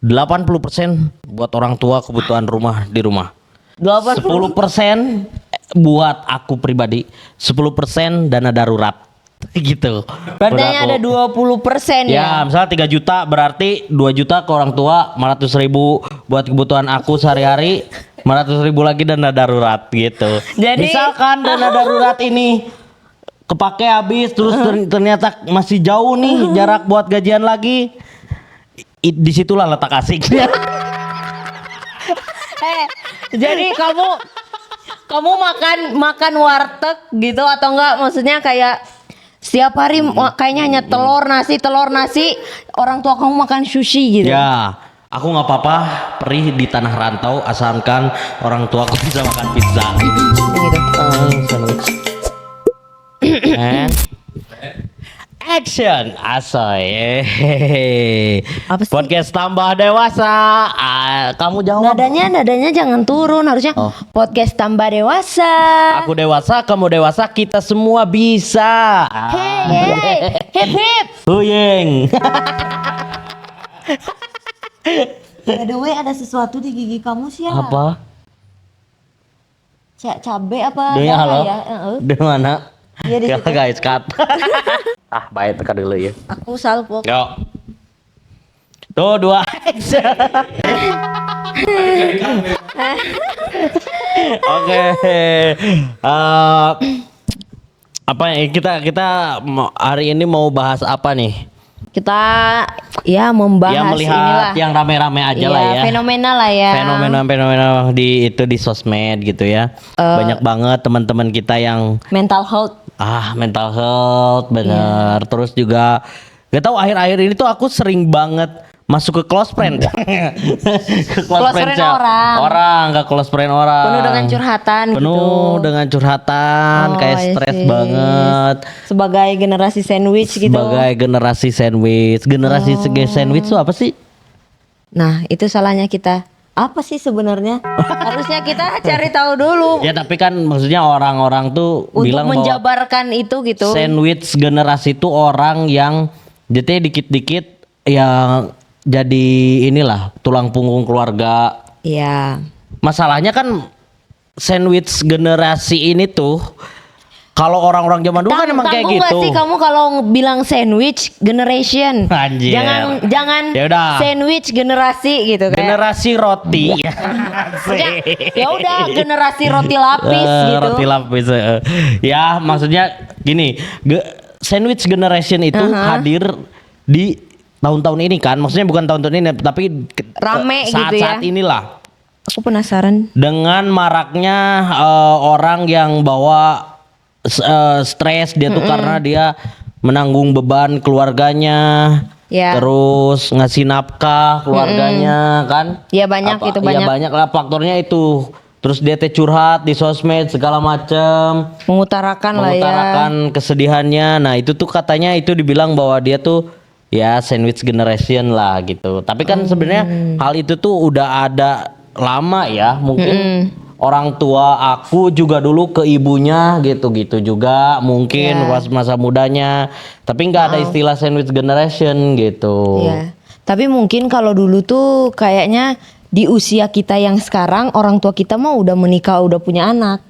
80% buat orang tua kebutuhan rumah di rumah. 80. 10% buat aku pribadi, 10% dana darurat. Gitu. Berarti Udah ada 20% ya, ya. misalnya 3 juta berarti 2 juta ke orang tua, 500.000 buat kebutuhan aku sehari-hari, 500.000 lagi dana darurat gitu. Jadi Misalkan dana darurat ini kepake habis terus ternyata masih jauh nih jarak buat gajian lagi, disitulah letak asiknya. Jadi kamu makan warteg gitu atau enggak, maksudnya kayak setiap hari kayaknya hanya telur nasi, orang tua kamu makan sushi gitu. Ya, aku nggak apa-apa perih di tanah rantau asalkan orang tua aku bisa makan pizza. Gitu. Sandwich. And action, asoy. Apa sih? Podcast tambah dewasa. Kamu jawab. Nadanya jangan turun, harusnya podcast tambah dewasa. Aku dewasa, kamu dewasa, kita semua bisa. Hey, hip hip. Huyeng. By the way, ada sesuatu di gigi kamu sih ya? Apa? Cabe apa? Dunia halo. Ya? Di mana? Iya di Ya situ. guys, cut. Baik tekan dulu ya. Aku salpok. Yo. Tuh 2 action. Oke. Apa ya kita hari ini mau bahas apa nih? Kita ya membahas Ya melihat inilah. yang rame-rame aja lah ya. Fenomena lah ya. Fenomena di sosmed gitu ya. Banyak banget teman-teman kita yang Mental health. mental health bener. Terus juga gak tahu akhir-akhir ini tuh aku sering banget masuk ke close friend. Ke Close friend orang. Ke close friend orang. Penuh dengan curhatan Penuh gitu. dengan curhatan, kayak I stres see. banget. Sebagai generasi sandwich gitu. Sebagai generasi sandwich. Generasi sandwich itu apa sih? Nah, itu salahnya kita. Apa sih sebenarnya? Harusnya kita cari tahu dulu Ya tapi kan maksudnya orang-orang tuh untuk bilang bahwa menjabarkan itu gitu. sandwich generasi itu orang yang jadi dikit-dikit yang jadi inilah tulang punggung keluarga. Iya. Masalahnya kan sandwich generasi ini tuh kalau orang-orang zaman dulu kan emang kayak Tanggung gitu. gak sih kamu kalau bilang sandwich generation? Anjir. Jangan Yaudah. sandwich generasi gitu kan. Generasi roti. Ya udah generasi roti lapis gitu. Roti lapis. Ya maksudnya gini, sandwich generation itu hadir di tahun-tahun ini kan. Maksudnya bukan tahun-tahun ini tapi Rame gitu saat-saat ya. inilah. Aku penasaran. Dengan maraknya orang yang bawa stres dia tuh karena dia menanggung beban keluarganya. Ya. Terus ngasih nafkah keluarganya kan. Ya banyak itu Ya banyak. banyak lah faktornya itu. Terus dia teh curhat di sosmed segala macem, Mengutarakan kesedihannya. Nah itu tuh katanya itu dibilang bahwa dia tuh ya sandwich generation lah gitu. Tapi kan sebenarnya hal itu tuh udah ada lama ya. Mungkin orang tua aku juga dulu ke ibunya gitu-gitu juga mungkin pas masa mudanya. Tapi nggak ada istilah sandwich generation gitu. Iya. Tapi mungkin kalau dulu tuh kayaknya di usia kita yang sekarang orang tua kita mah udah menikah, udah punya anak.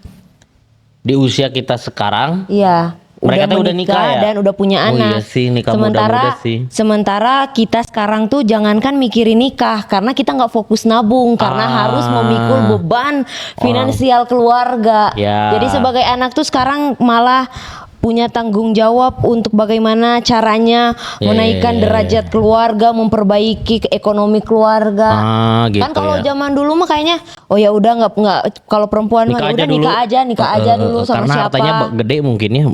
Di usia kita sekarang Iya. Mereka tuh udah nikah ya? dan udah punya Oh iya anak. sih, nikah muda-muda sih. Sementara kita sekarang tuh jangankan mikirin nikah karena kita nggak fokus nabung karena harus memikul beban finansial keluarga. Ya. Jadi sebagai anak tuh sekarang malah punya tanggung jawab untuk bagaimana caranya menaikkan derajat keluarga, memperbaiki ekonomi keluarga. Gitu Kan kalau ya. zaman dulu mah kayaknya oh ya udah nggak kalau perempuan mah udah nikah aja dulu sama karena siapa. hartanya gede mungkin ya.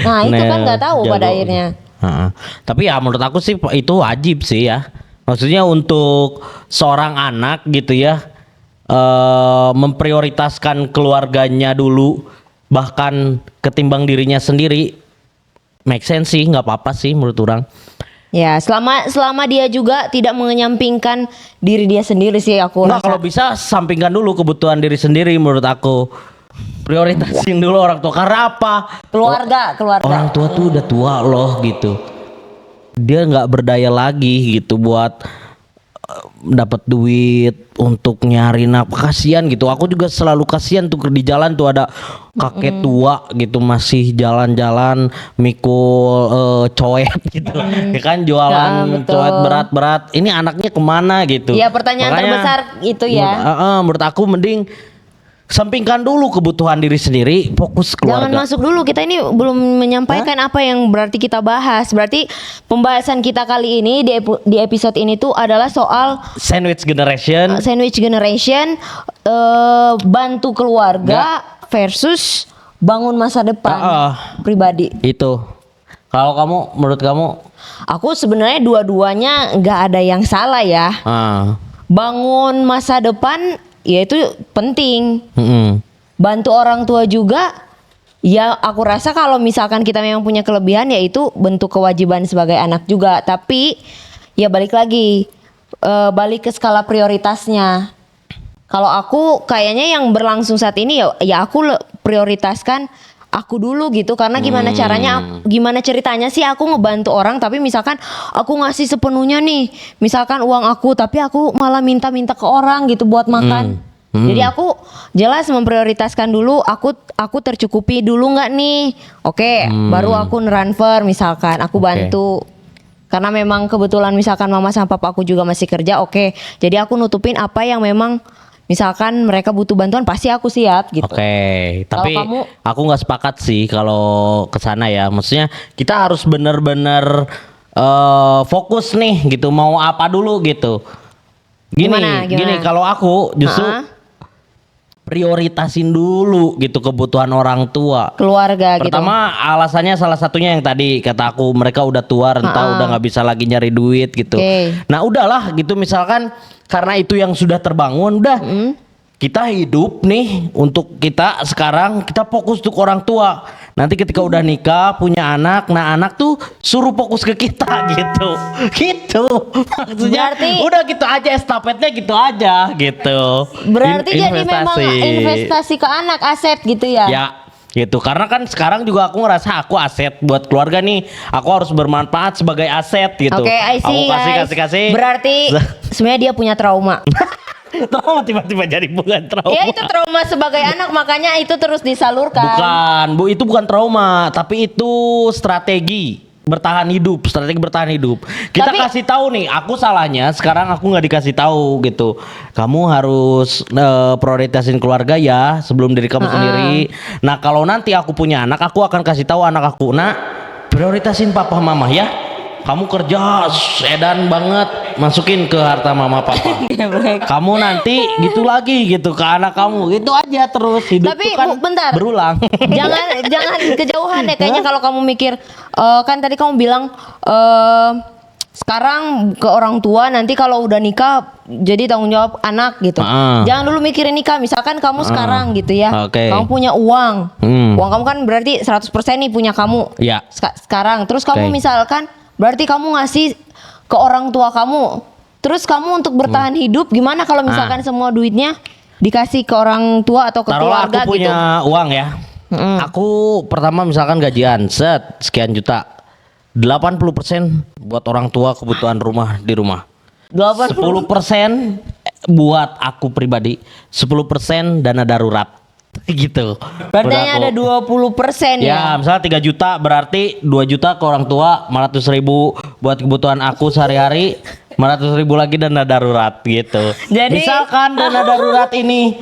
Nah, itu kan nggak tahu pada akhirnya. Tapi ya menurut aku sih itu wajib sih ya. Maksudnya untuk seorang anak gitu ya memprioritaskan keluarganya dulu bahkan ketimbang dirinya sendiri. Make sense sih, nggak apa-apa sih menurut orang. Ya, selama dia juga tidak mengenyampingkan diri dia sendiri sih aku Nggak, rasa. kalau bisa sampingkan dulu kebutuhan diri sendiri menurut aku. Prioritasin dulu orang tua. Karena apa? Keluarga. Orang tua tuh udah tua loh gitu. Dia nggak berdaya lagi gitu buat dapat duit untuk nyari nafkah, kasihan gitu. Aku juga selalu kasihan tuh di jalan tuh ada kakek tua gitu masih jalan-jalan mikul coet gitu. Ya kan jualan betul. coet berat-berat. Ini anaknya kemana gitu. Ya pertanyaan Makanya, terbesar itu ya. menurut aku mending sampingkan dulu kebutuhan diri sendiri, fokus Jangan keluarga. masuk dulu, kita ini belum menyampaikan apa yang berarti kita bahas. Berarti pembahasan kita kali ini di episode ini tuh adalah soal Sandwich generation. sandwich generation, bantu keluarga versus bangun masa depan pribadi. Itu. Kalau kamu, menurut kamu? Aku sebenarnya dua-duanya nggak ada yang salah ya. Bangun masa depan ya itu penting. Bantu orang tua juga. Ya aku rasa kalau misalkan kita memang punya kelebihan ya itu bentuk kewajiban sebagai anak juga. Tapi ya balik lagi, balik ke skala prioritasnya. Kalau aku kayaknya yang berlangsung saat ini ya aku prioritaskan aku dulu gitu, karena gimana ceritanya sih aku ngebantu orang tapi misalkan aku ngasih sepenuhnya nih, misalkan uang aku tapi aku malah minta-minta ke orang gitu buat makan. Jadi aku jelas memprioritaskan dulu aku tercukupi dulu nggak nih, oke, baru aku transfer misalkan aku bantu. Karena memang kebetulan misalkan mama sama papa aku juga masih kerja, oke. Jadi aku nutupin apa yang memang misalkan mereka butuh bantuan pasti aku siap gitu. Tapi kamu? Aku nggak sepakat sih kalau kesana ya. Maksudnya kita harus bener-bener fokus nih gitu. Mau apa dulu gitu. Gini. Kalau aku justru prioritasin dulu gitu kebutuhan orang tua, Keluarga gitu. Pertama alasannya salah satunya yang tadi kata aku, mereka udah tua renta, udah nggak bisa lagi nyari duit gitu. Nah udahlah gitu, misalkan karena itu yang sudah terbangun, udah kita hidup nih untuk kita sekarang, kita fokus untuk orang tua. Nanti ketika udah nikah punya anak, nah anak tuh suruh fokus ke kita gitu. Maksudnya udah gitu aja, estafetnya gitu aja gitu. Berarti jadi memang investasi ke anak, aset gitu ya? Ya gitu, karena kan sekarang juga aku ngerasa aku aset buat keluarga nih, aku harus bermanfaat sebagai aset gitu. Oke, I see, aku kasih. Berarti sebenarnya dia punya trauma. Trauma tiba-tiba jadi bukan trauma. Ya itu trauma sebagai anak, makanya itu terus disalurkan. Bukan, Bu, itu bukan trauma, tapi itu strategi bertahan hidup. Kita kasih tahu nih, aku salahnya sekarang aku nggak dikasih tahu gitu. Kamu harus prioritasin keluarga ya sebelum diri kamu sendiri. Nah kalau nanti aku punya anak, aku akan kasih tahu anak aku, nah prioritasin papa mama ya. Kamu kerja sedan banget, masukin ke harta mama papa. Kamu nanti gitu lagi gitu ke anak kamu, itu aja terus hidup. Tapi tuh kan bentar, berulang. jangan kejauhan ya. Kayaknya kalau kamu mikir, kan tadi kamu bilang sekarang ke orang tua, nanti kalau udah nikah jadi tanggung jawab anak gitu. Jangan dulu mikirin nikah. Misalkan kamu sekarang gitu ya, kamu punya uang, uang kamu kan berarti 100% nih punya kamu. Sekarang terus kamu misalkan berarti kamu ngasih ke orang tua kamu. Terus kamu untuk bertahan hidup gimana kalau misalkan semua duitnya dikasih ke orang tua atau ke keluarga aku punya uang ya. Aku pertama misalkan gajian sekian juta, 80% buat orang tua kebutuhan rumah di rumah. 10% buat aku pribadi, 10% dana darurat. Gitu. Berarti ada 20% ya. Ya, misalnya 3 juta berarti 2 juta ke orang tua, 500.000 buat kebutuhan aku sehari-hari, 500.000 lagi dana darurat gitu. Jadi misalkan dana darurat ini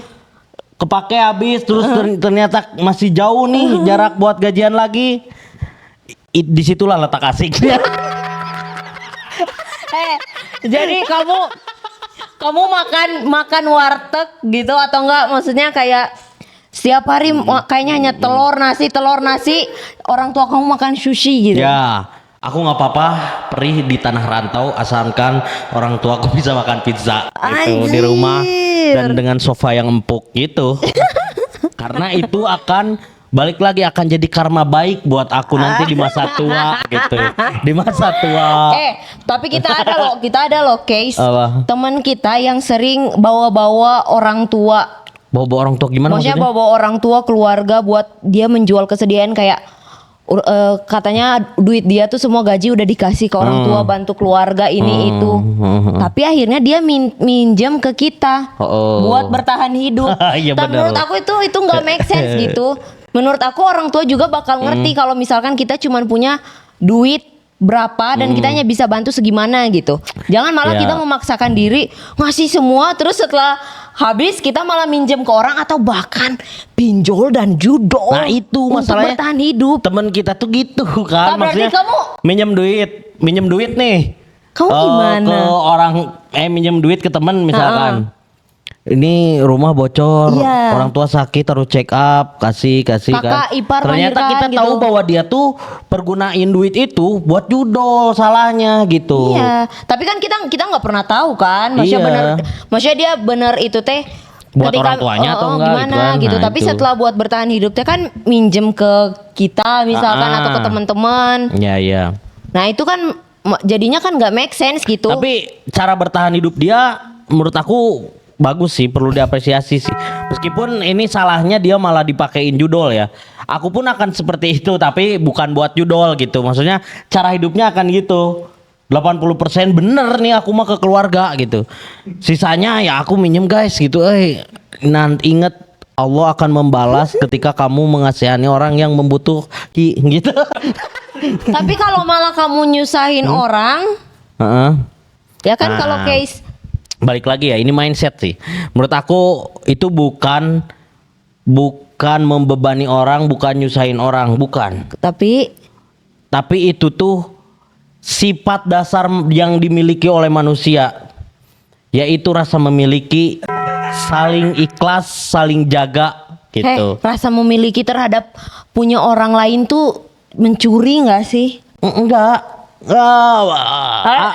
kepake habis terus ternyata masih jauh nih jarak buat gajian lagi, disitulah letak asiknya. Jadi kamu makan warteg gitu atau enggak, maksudnya kayak setiap hari kayaknya hanya telur nasi, orang tua kamu makan sushi gitu. Ya, aku nggak apa-apa perih di tanah rantau asalkan orang tua aku bisa makan pizza gitu di rumah dan dengan sofa yang empuk gitu. Karena itu akan balik lagi, akan jadi karma baik buat aku nanti di masa tua gitu. Di masa tua. Tapi kita ada loh case teman kita yang sering bawa-bawa orang tua. Bawa orang tua gimana maksudnya? Bawa orang tua keluarga buat dia menjual kesedihan kayak, katanya duit dia tuh semua gaji udah dikasih ke orang tua, bantu keluarga ini itu. Tapi akhirnya dia minjem ke kita buat bertahan hidup. Iya, Tapi bener. menurut aku itu nggak make sense gitu. Menurut aku orang tua juga bakal ngerti kalau misalkan kita cuman punya duit berapa dan kita hanya bisa bantu segimana gitu. Jangan malah Ya. kita memaksakan diri ngasih semua terus setelah habis kita malah minjem ke orang atau bahkan pinjol dan judol. Nah, itu untuk masalahnya. bertahan hidup. Temen kita tuh gitu kan, Nah, berarti maksudnya kamu- minjem duit nih. Kamu gimana? Ke orang minjem duit ke temen misalkan. Ini rumah bocor, Iya. orang tua sakit harus check up, kasih Kakak kan. ipar Ternyata melahirkan kita tahu gitu. bahwa dia tuh pergunain duit itu buat judol salahnya gitu. Iya, tapi kan kita nggak pernah tahu kan, maksudnya Iya. maksudnya dia bener itu teh Buat orang tuanya atau enggak gimana gitu kan. gitu. Nah, Tapi itu. setelah buat bertahan hidup teh kan minjem ke kita misalkan atau ke teman-teman. Iya. Nah itu kan jadinya kan nggak make sense gitu. Tapi cara bertahan hidup dia menurut aku bagus sih, perlu diapresiasi sih. Meskipun ini salahnya dia malah dipakein judol ya. Aku pun akan seperti itu tapi bukan buat judol gitu. Maksudnya cara hidupnya akan gitu. 80% bener nih aku mah ke keluarga gitu. Sisanya ya aku minjem guys gitu. Nanti inget Allah akan membalas ketika kamu mengasihani orang yang membutuhkan gitu. Tapi kalau malah kamu nyusahin orang, Heeh. ya kan Nah. kalau case Balik lagi ya, ini mindset sih. Menurut aku itu bukan membebani orang, bukan nyusahin orang, bukan. tapi Tapi itu tuh sifat dasar yang dimiliki oleh manusia, yaitu rasa memiliki, saling ikhlas, saling jaga gitu. rasa memiliki terhadap punya orang lain tuh mencuri nggak sih? Enggak.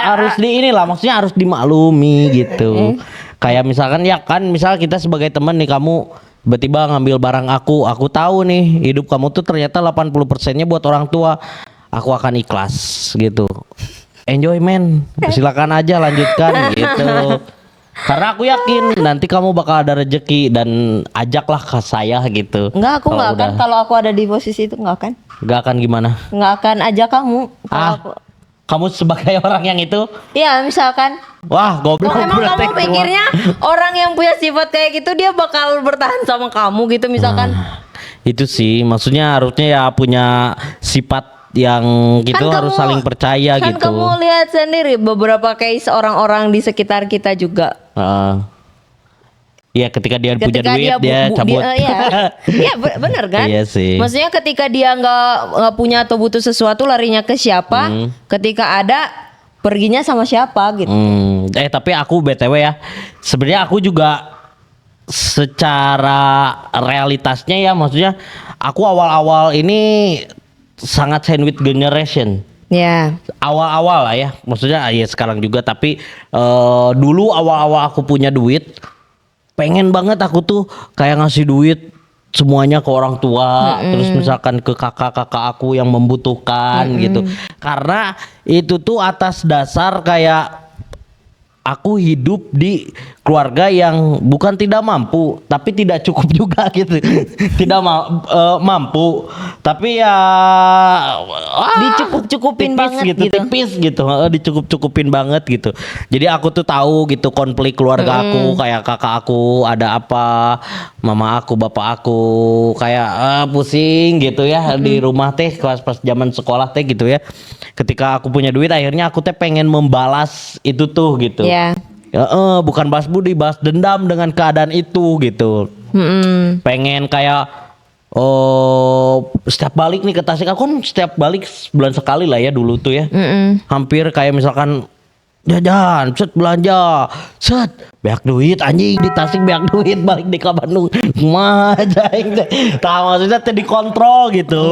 Harus di inilah, maksudnya harus dimaklumi gitu. Kayak misalkan ya kan, misal kita sebagai teman nih, kamu tiba-tiba ngambil barang aku tahu nih hidup kamu tuh ternyata 80%-nya buat orang tua. Aku akan ikhlas gitu. Enjoy men, silakan aja lanjutkan gitu. Karena aku yakin nanti kamu bakal ada rezeki dan ajaklah ke saya gitu. Enggak, aku Kalau nggak akan udah- kalau aku ada di posisi itu nggak akan. Nggak akan gimana? Nggak akan ajak kamu. Kalau aku- Kamu sebagai orang yang itu, Iya misalkan. wah goblok. Emang berarti kamu pikirnya orang yang punya sifat kayak gitu dia bakal bertahan sama kamu gitu misalkan? Itu sih maksudnya harusnya ya punya sifat yang gitu, Kan harus kamu- saling percaya kan gitu. kamu lihat sendiri beberapa case orang-orang di sekitar kita juga. Iya, ketika dia punya Ketika duit dia cabut. Iya bener kan? Iya sih. Maksudnya ketika dia nggak punya atau butuh sesuatu larinya ke siapa? Ketika ada perginya sama siapa gitu? Tapi aku BTW ya, sebenarnya aku juga secara realitasnya ya, maksudnya aku awal-awal ini sangat sandwich generation. Ya. Awal-awal lah ya, maksudnya ya sekarang juga, tapi dulu awal-awal aku punya duit, pengen banget aku tuh kayak ngasih duit semuanya ke orang tua, terus misalkan ke kakak-kakak aku yang membutuhkan gitu. Karena itu tuh atas dasar kayak aku hidup di keluarga yang bukan tidak mampu, tapi tidak cukup juga gitu. Tidak mampu, tapi ya Dicukup-cukupin banget gitu. tipis gitu, dicukup-cukupin banget gitu. Jadi aku tuh tahu gitu konflik keluarga aku, kayak kakak aku ada apa, mama aku, bapak aku, kayak pusing gitu ya di rumah teh pas zaman sekolah teh gitu ya. Ketika aku punya duit, akhirnya aku teh pengen membalas itu tuh gitu. Ya. Bukan balas budi, balas dendam dengan keadaan itu gitu. Pengen kayak setiap balik nih ke Tasik, aku kan setiap balik sebulan sekali lah ya dulu tuh ya. Hampir kayak misalkan jajan, set belanja, set banyak duit anjing di Tasik, banyak duit balik di Bandung mah aing teh. Tah maksudnya teh dikontrol gitu.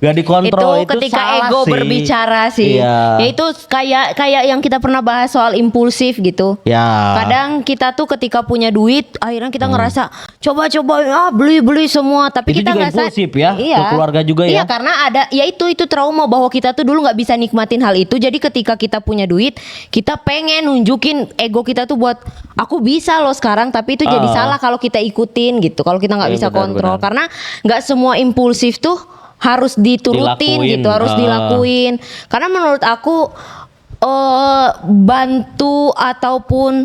Gak dikontrol itu ketika salah ego sih. berbicara sih. Iya. Ya itu kayak yang kita pernah bahas soal impulsif gitu. Ya. Kadang kita tuh ketika punya duit akhirnya kita ngerasa coba-coba beli semua tapi Itu kita juga nggak impulsif ya, ke keluarga juga Iya ya. karena ada ya itu trauma bahwa kita tuh dulu nggak bisa nikmatin hal itu. Jadi ketika kita punya duit kita pengen nunjukin ego kita tuh buat aku bisa loh sekarang, tapi itu jadi salah kalau kita ikutin gitu. Kalau kita nggak Iya, bisa benar, kontrol benar. karena nggak semua impulsif tuh harus diturutin Dilakuin, gitu, harus dilakuin. Karena menurut aku bantu ataupun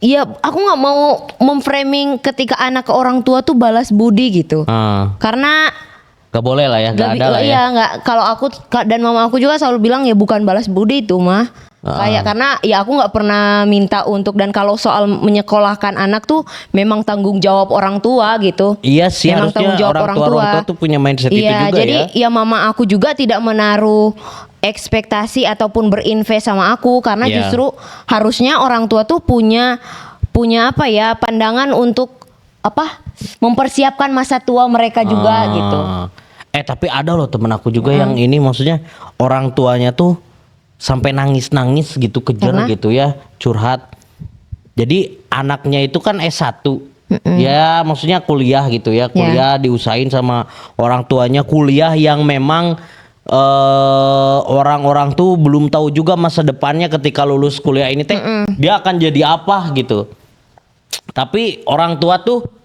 ya aku nggak mau memframing ketika anak ke orang tua tuh balas budi gitu. Karena Gak boleh lah ya, gak ada lah ya. iya, nggak, kalau aku dan mama aku juga selalu bilang ya bukan balas budi itu mah. Kayak karena ya aku nggak pernah minta untuk, dan kalau soal menyekolahkan anak tuh memang tanggung jawab orang tua gitu. Iya sih, memang tanggung harusnya jawab orang tua tuh punya mindset itu iya, juga jadi ya. ya mama aku juga tidak menaruh ekspektasi ataupun berinvest sama aku, karena Iya. justru harusnya orang tua tuh punya apa ya, pandangan untuk apa, mempersiapkan masa tua mereka juga gitu. Tapi ada loh temen aku juga yang ini, maksudnya orang tuanya tuh sampai nangis-nangis gitu, kejar gitu ya, curhat. Jadi anaknya itu kan S1. Ya maksudnya kuliah gitu ya, kuliah diusahain sama orang tuanya, kuliah yang memang orang-orang tuh belum tahu juga masa depannya ketika lulus kuliah ini teh dia akan jadi apa gitu. Tapi orang tua tuh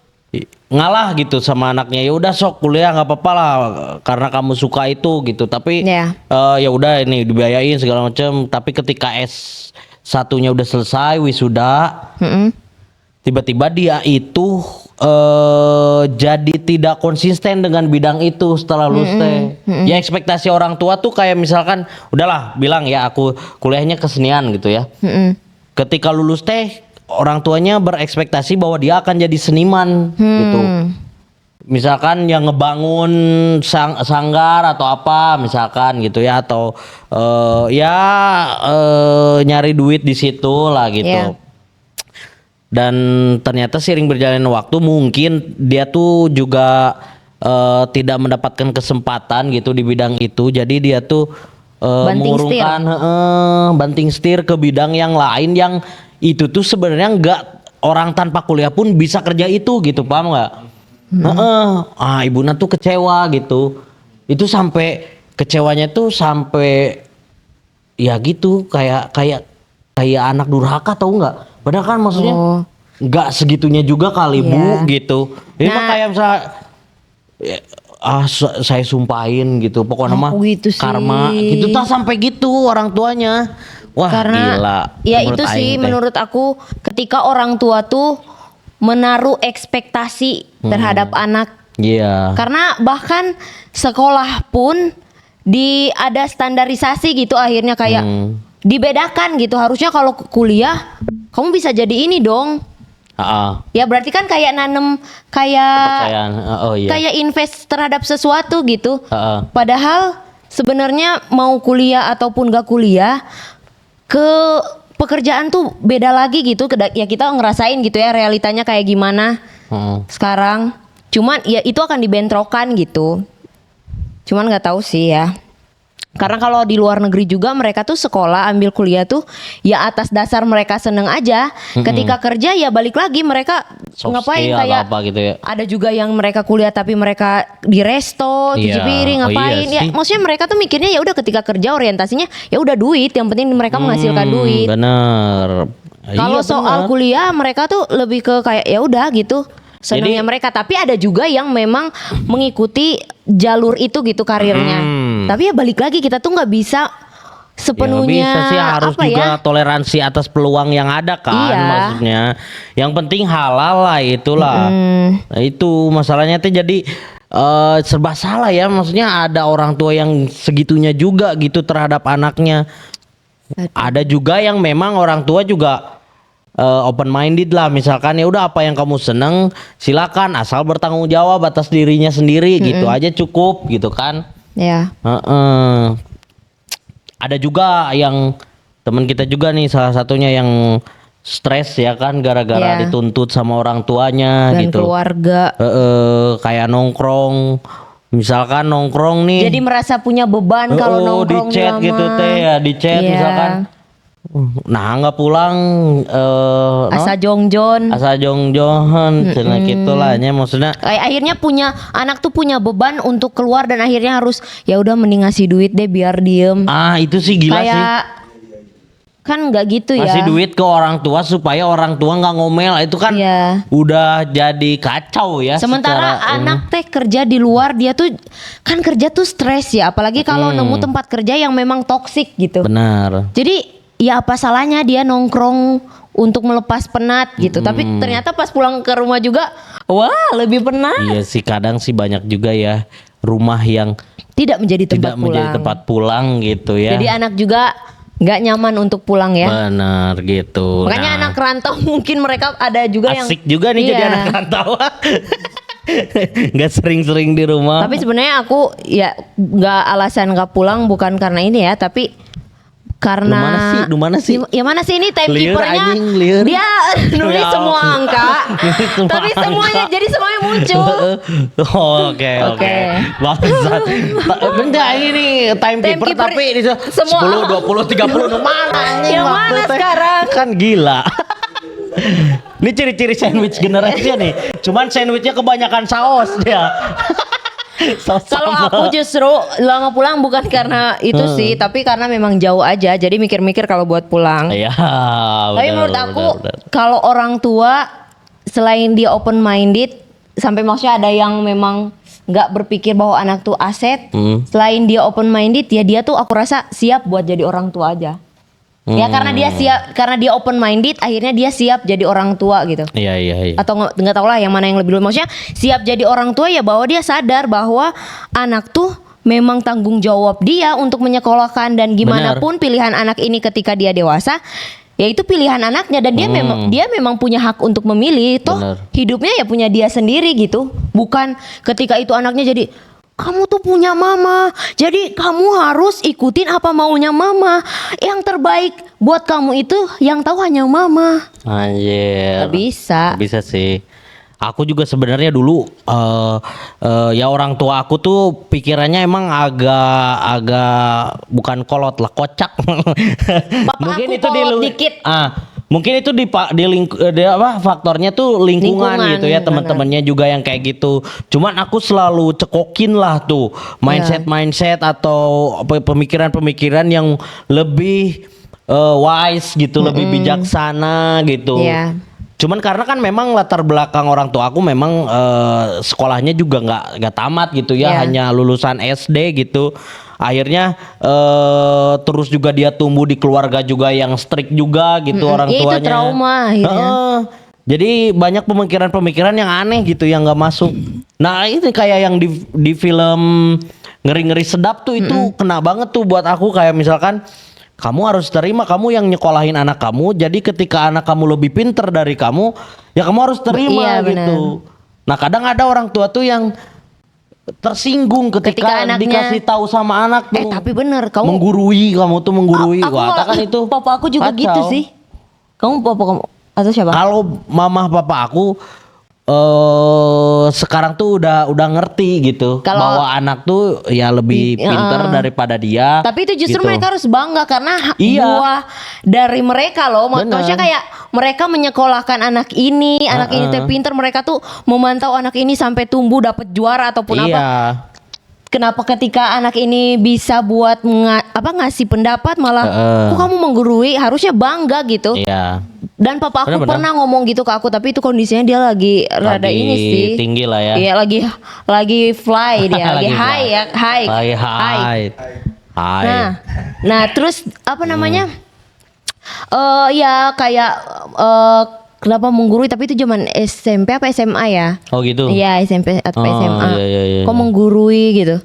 ngalah gitu sama anaknya, ya udah sok kuliah nggak apa-apa lah karena kamu suka itu gitu. Tapi ya udah ini dibiayain segala macam. Tapi ketika S1-nya udah selesai wisuda, tiba-tiba dia itu jadi tidak konsisten dengan bidang itu setelah lulus teh. Ya ekspektasi orang tua tuh kayak misalkan udahlah bilang ya aku kuliahnya kesenian gitu ya. Ketika lulus teh orang tuanya berekspektasi bahwa dia akan jadi seniman gitu. Misalkan yang ngebangun sanggar atau apa misalkan gitu ya, atau nyari duit di situ lah gitu. Dan ternyata seiring berjalannya waktu mungkin dia tuh juga tidak mendapatkan kesempatan gitu di bidang itu. Jadi dia tuh mengurungkan banting setir ke bidang yang lain yang itu tuh sebenarnya nggak, orang tanpa kuliah pun bisa kerja itu gitu, paham nggak? Ibunya tuh kecewa gitu. Itu sampai kecewanya tuh sampai ya gitu kayak anak durhaka, tahu nggak? Padahal kan maksudnya nggak segitunya juga kali Bu gitu. Ini mah kayak misalnya saya sumpahin gitu, pokoknya mah gitu karma gitu, tak sampai gitu orang tuanya. Wah karena gila. Ya itu sih menurut aku, ketika orang tua tuh menaruh ekspektasi terhadap anak. Iya. Karena bahkan sekolah pun ada standarisasi gitu, akhirnya kayak dibedakan gitu. Harusnya kalau kuliah kamu bisa jadi ini dong. Ya berarti kan kayak nanem kayak invest terhadap sesuatu gitu. Padahal sebenarnya mau kuliah ataupun gak kuliah, ke pekerjaan tuh beda lagi gitu. Ya kita ngerasain gitu ya realitanya kayak gimana sekarang. Cuman ya itu akan dibentrokan gitu. Cuman nggak tahu sih ya. Karena kalau di luar negeri juga mereka tuh sekolah ambil kuliah tuh ya atas dasar mereka seneng aja. Ketika kerja ya balik lagi mereka ngapain, kayak apa gitu ya. Ada juga yang mereka kuliah tapi mereka di resto, cuci piring, ngapain. Ya maksudnya mereka tuh mikirnya ya udah ketika kerja orientasinya ya udah duit, yang penting mereka menghasilkan duit. Bener. Kalau soal kuliah mereka tuh lebih ke kayak ya udah gitu. Senangnya mereka, tapi ada juga yang memang mengikuti jalur itu gitu karirnya. Tapi ya balik lagi kita tuh nggak bisa sepenuhnya. Ya, bisa sih, harus juga toleransi atas peluang yang ada kan, maksudnya. Yang penting halal lah itulah. Nah, itu masalahnya tuh jadi serba salah ya, maksudnya ada orang tua yang segitunya juga gitu terhadap anaknya. Ada juga yang memang orang tua juga open minded lah, misalkan ya udah apa yang kamu seneng silakan asal bertanggung jawab atas dirinya sendiri gitu aja cukup gitu kan. Ada juga yang teman kita juga nih, salah satunya yang stres ya kan gara-gara dituntut sama orang tuanya dan gitu, keluarga. Kayak nongkrong, misalkan nongkrong nih jadi merasa punya beban kalau nongkrong di chat gitu teh ya, di chat misalkan nah nggak pulang asa jongjon cina gitulah nya, maksudnya akhirnya anak tuh punya beban untuk keluar dan akhirnya harus ya udah mending ngasih duit deh biar diem. Itu sih gila kayak, sih. Kan nggak gitu ya. Ngasih duit ke orang tua supaya orang tua nggak ngomel, itu kan Iya. udah jadi kacau ya. Sementara secara anak teh kerja di luar, dia tuh kan kerja tuh stres ya, apalagi kalau nemu tempat kerja yang memang toksik gitu. benar. Jadi ya apa salahnya dia nongkrong untuk melepas penat gitu. Tapi ternyata pas pulang ke rumah juga, wah lebih penat. Iya sih, kadang sih banyak juga ya rumah yang Tidak menjadi tempat tidak menjadi pulang. tempat pulang gitu ya. Jadi anak juga nggak nyaman untuk pulang ya. Benar gitu. Makanya Nah, anak rantau mungkin mereka ada juga yang asik juga nih jadi Iya. anak rantau. Nggak sering-sering di rumah. Tapi sebenarnya aku ya nggak alasan nggak pulang bukan karena ini ya, tapi karena Lu mana sih? Ya mana sih ini Liur, timekeepernya anjing, liur. dia nulis Ya semua ampun. angka, Nulis semua tapi angka. semuanya jadi semuanya muncul. Oke. Oke. Bangsat. Bentar ini timekeeper Timekeeper tapi di semua. 10, 20, 30 nu mana anjing Yang waktu mana teh? sekarang? Kan gila. Ini ciri-ciri sandwich generasi nih. Cuman sandwichnya kebanyakan saus dia. Saus Kalau sambal. aku justru lama pulang bukan karena itu sih, tapi karena memang jauh aja, jadi mikir-mikir kalau buat pulang. Iya. Tapi benar, menurut benar, aku benar. kalau orang tua selain dia open minded, sampai maksudnya ada yang memang nggak berpikir bahwa anak tuh aset. Selain dia open minded, ya dia tuh aku rasa siap buat jadi orang tua aja. Ya karena dia siap, karena dia open minded, akhirnya dia siap jadi orang tua gitu. Iya, iya, iya. Atau nggak tahu lah yang mana yang lebih dulu. Maksudnya siap jadi orang tua ya bahwa dia sadar bahwa anak tuh memang tanggung jawab dia untuk menyekolahkan, dan gimana Benar. pun pilihan anak ini ketika dia dewasa, ya itu pilihan anaknya, dan dia memang punya hak untuk memilih. Toh Benar. hidupnya ya punya dia sendiri gitu. Bukan ketika itu anaknya jadi kamu tuh punya mama, jadi kamu harus ikutin apa maunya mama. Yang terbaik buat kamu itu yang tahu hanya mama. Anjir. Gak bisa. Bisa sih. Aku juga sebenarnya dulu ya orang tua aku tuh pikirannya emang agak bukan kolot lah, kocak. aku kolot dikit. Mungkin itu faktornya tuh lingkungan Lingkungan, gitu ya, benar. teman-temannya juga yang kayak gitu. Cuman aku selalu cekokin lah tuh mindset atau pemikiran-pemikiran yang lebih wise gitu, lebih bijaksana gitu. Iya. Cuman karena kan memang latar belakang orang tua aku memang sekolahnya juga nggak tamat gitu ya, Iya. hanya lulusan SD gitu. Akhirnya terus juga dia tumbuh di keluarga juga yang strict juga gitu orang Ya, itu tuanya. trauma akhirnya. Jadi banyak pemikiran-pemikiran yang aneh gitu yang nggak masuk. Nah ini kayak yang di film Ngeri-Ngeri Sedap tuh itu kena banget tuh buat aku, kayak misalkan kamu harus terima kamu yang nyekolahin anak kamu. Jadi ketika anak kamu lebih pinter dari kamu, ya kamu harus terima Iya, benar. gitu. Nah kadang ada orang tua tuh yang tersinggung ketika Anaknya- dikasih tahu sama anak tuh. Tapi bener kamu menggurui, kamu tuh menggurui. Aku Wah, malah- kan itu papa aku juga kacau. gitu sih. Kamu papa kamu atau siapa? Kalau mama papa aku sekarang tuh udah ngerti gitu Kalau- bahwa anak tuh ya lebih pinter daripada dia. Tapi itu justru gitu. mereka harus bangga karena Iya. buah dari mereka loh. Benar. Maksudnya kayak mereka menyekolahkan anak ini teh pinter, mereka tuh memantau anak ini sampai tumbuh dapat juara ataupun apa. Iya. Kenapa ketika anak ini bisa buat ngasih pendapat malah kok kamu menggurui, harusnya bangga gitu. Iya. Dan papa aku Benar-benar. pernah ngomong gitu ke aku, tapi itu kondisinya dia lagi rada Lagi ini sih. tinggi lah ya. Iya, lagi fly dia, lagi Lagi high fly. ya, high. Lagi high. High. Nah terus apa namanya? Ya kayak kenapa menggurui, tapi itu zaman SMP apa SMA ya? Oh gitu. Iya, SMP atau Oh, SMA. iya. Kok menggurui gitu?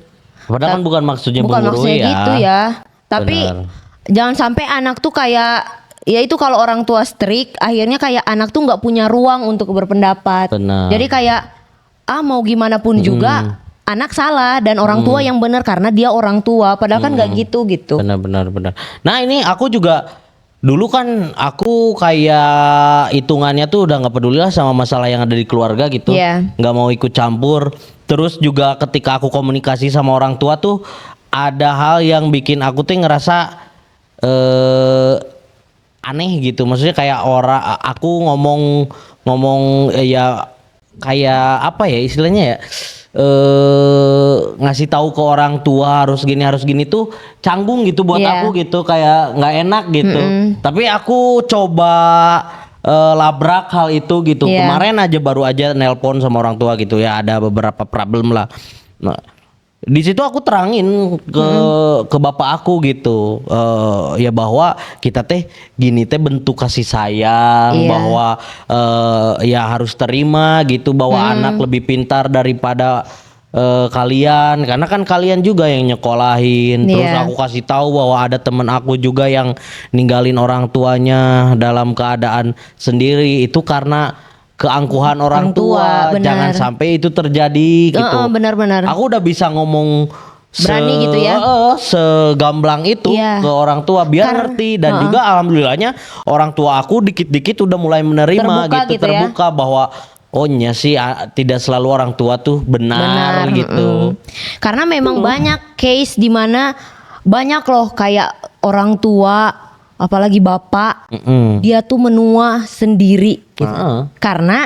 Padahal kan bukan maksudnya Bukan menggurui maksudnya ya. gitu ya. Tapi Benar. jangan sampai anak tuh kayak, ya itu kalau orang tua strict, akhirnya kayak anak tuh nggak punya ruang untuk berpendapat. Benar. Jadi kayak mau gimana pun juga anak salah dan orang tua yang benar karena dia orang tua. Padahal kan nggak gitu. Benar. Nah ini aku juga dulu kan aku kayak hitungannya tuh udah nggak peduli lah sama masalah yang ada di keluarga gitu. Iya. Nggak mau ikut campur. Terus juga ketika aku komunikasi sama orang tua tuh ada hal yang bikin aku tuh ngerasa aneh gitu. Maksudnya kayak aku ngomong ya kayak apa ya istilahnya ya, ngasih tahu ke orang tua harus gini tuh canggung gitu buat Iya. aku gitu, kayak nggak enak gitu. Tapi aku coba labrak hal itu gitu. Iya. Kemarin aja baru aja nelpon sama orang tua gitu ya, ada beberapa problem lah. Nah, di situ aku terangin ke bapak aku gitu, ya bahwa kita teh gini teh bentuk kasih sayang, Iya. bahwa ya harus terima gitu, bahwa anak lebih pintar daripada kalian, karena kan kalian juga yang nyekolahin. Terus Iya. aku kasih tahu bahwa ada temen aku juga yang ninggalin orang tuanya dalam keadaan sendiri, itu karena keangkuhan orang tua. benar. Jangan sampai itu terjadi gitu. Benar-benar. Aku udah bisa ngomong Berani gitu ya? segamblang itu Iya. ke orang tua biar ngerti, dan juga alhamdulillahnya orang tua aku dikit-dikit udah mulai menerima Terbuka gitu, gitu ya? terbuka bahwa oh nya sih tidak selalu orang tua tuh benar, gitu. Karena memang banyak case di mana banyak loh kayak orang tua, apalagi bapak, dia tuh menua sendiri gitu. Karena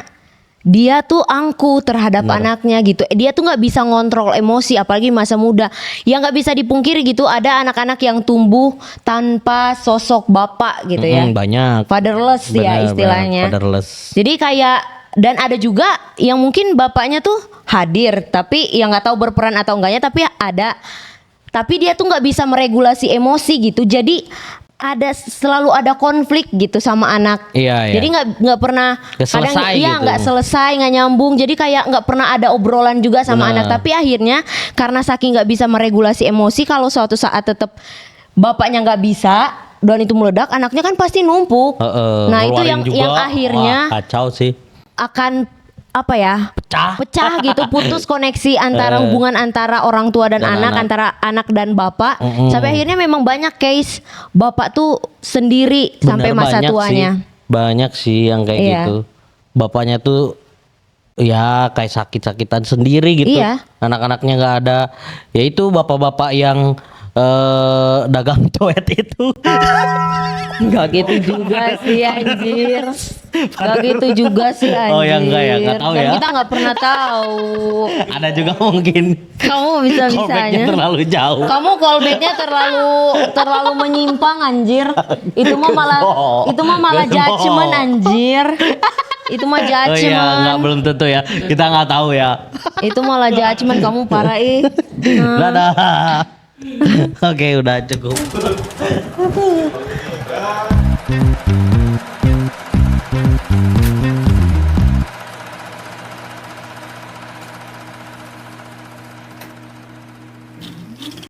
dia tuh angkuh terhadap anaknya gitu. Dia tuh nggak bisa ngontrol emosi, apalagi masa muda. Yang nggak bisa dipungkiri gitu, ada anak-anak yang tumbuh tanpa sosok bapak gitu ya. Banyak. Fatherless ya Benar, istilahnya. fatherless. Jadi kayak, dan ada juga yang mungkin bapaknya tuh hadir tapi yang nggak tahu berperan atau enggaknya, tapi ada, tapi dia tuh nggak bisa meregulasi emosi gitu. Jadi selalu ada konflik gitu sama anak. Iya, iya. Jadi nggak pernah Nggak selesai iya gitu. nggak selesai, nggak nyambung. Jadi kayak nggak pernah ada obrolan juga sama Benar. anak. Tapi akhirnya karena saking nggak bisa meregulasi emosi, kalau suatu saat tetap bapaknya nggak bisa dan itu meledak, anaknya kan pasti numpuk. Nah itu Ngeluarin juga. yang akhirnya Wah, kacau sih. akan apa ya, Pecah. gitu, putus koneksi antara hubungan antara orang tua dan anak, antara anak dan bapak, sampai akhirnya memang banyak case bapak tuh sendiri sampai Bener, masa banyak tuanya. sih. Banyak sih yang kayak Iya. gitu. Bapaknya tuh ya kayak sakit-sakitan sendiri gitu. Iya. Anak-anaknya nggak ada. Ya itu bapak-bapak yang dagang coet itu. Gak gitu juga sih anjir. Gak gitu juga sih anjir. Oh, ya enggak ya, nggak tahu Dan ya. kita nggak pernah tahu. Ada juga mungkin. Kamu Callbacknya bisa-bisanya. terlalu jauh. Kamu callbacknya terlalu menyimpang anjir. Itu mah malah Gembok. judgement anjir. Itu mah Oh iya, nggak, judgement. belum tentu ya. Kita nggak tahu ya. Itu malah judgement, kamu parah ih. Dadah. Oke, udah cukup.